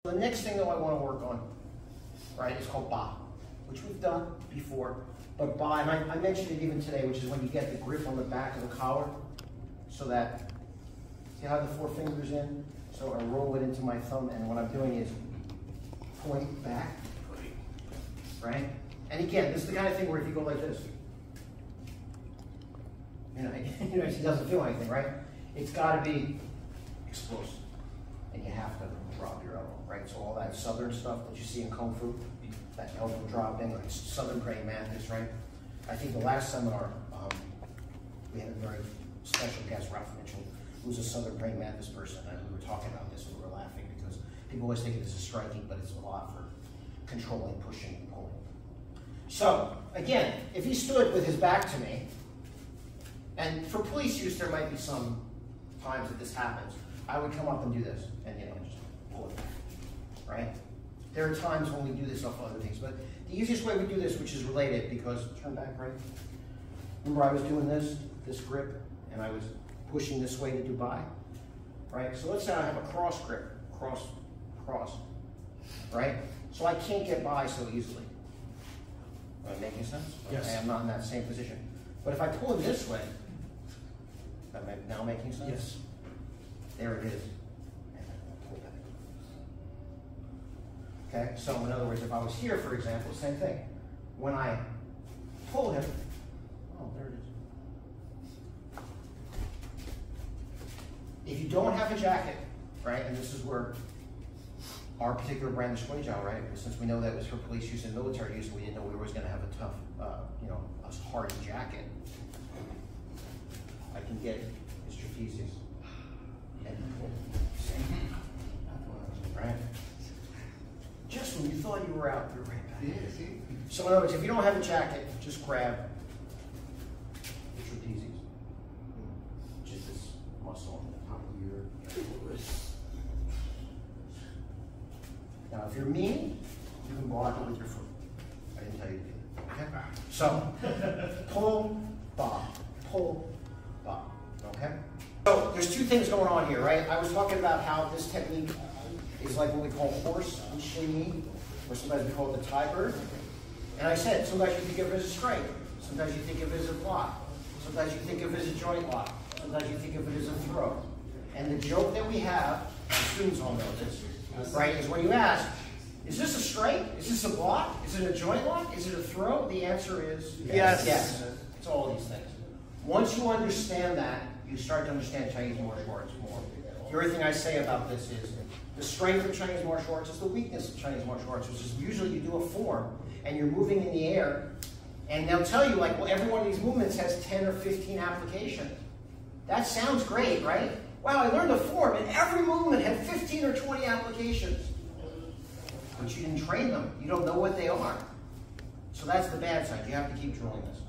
The next thing that I want to work on, right, is called Baai, which we've done before. But Baai, and I mentioned it even today, which is when you get the grip on the back of the collar, so that, see how the 4 fingers in? So I roll it into my thumb, and what I'm doing is point back, right? And again, this is the kind of thing where if you go like this, it doesn't feel anything, right? It's got to be explosive, and you have to drop your elbow, right? So all that southern stuff that you see in Kung Fu, that elbow dropping, like southern praying mantis, right? I think the last seminar, we had a very special guest, Ralph Mitchell, who's a southern praying mantis person, and we were talking about this and we were laughing because people always think of this as striking, but it's a lot for controlling, pushing, and pulling. So, again, if he stood with his back to me, and for police use, there might be some times that this happens, I would come up and do this, and just pull it back, right? There are times when we do this off other things, but the easiest way we do this, which is related, because, turn back, right? Remember I was doing this grip, and I was pushing this way to do Baai, right? So let's say I have a cross grip, cross, right? So I can't get Baai so easily. Am I making sense? Yes. Okay, I'm not in that same position. But if I pull it this way, am I now making sense? Yes. There it is. And then pull back. Okay, so in other words, if I was here, for example, same thing. When I pull him, oh, there it is. If you don't have a jacket, right, and this is where our particular brand, the Shuai Jiao, right, since we know that was for police use and military use, and we didn't know we were always going to have a tough, a hardy jacket, I can get his trapezius. And pull. Right? Just when you thought you were out, you're right back. Yeah, see? So in other words, if you don't have a jacket, just grab the trapezius, which is this muscle on the top of your wrist. Now, if you're mean, you can block it with your foot. I didn't tell you to do that. Okay? So, pull, Baai, pull, Baai. Okay? So, there's 2 things going on here, right? I was talking about how this technique is like what we call horse and shinny, or sometimes we call it the Thai bird. And I said, sometimes you think of it as a strike, sometimes you think of it as a block, sometimes you think of it as a joint lock, sometimes you think of it as a throw. And the joke that we have, the students all know this, right, is when you ask, is this a strike? Is this a block? Is it a joint lock? Is it a throw? The answer is yes. Yes. It's all these things. Once you understand that, you start to understand Chinese martial arts more. The other thing I say about this is the strength of Chinese martial arts is the weakness of Chinese martial arts, which is usually you do a form and you're moving in the air, and they'll tell you, like, well, every one of these movements has 10 or 15 applications. That sounds great, right? Wow, I learned a form, and every movement had 15 or 20 applications. But you didn't train them. You don't know what they are. So that's the bad side. You have to keep drilling this.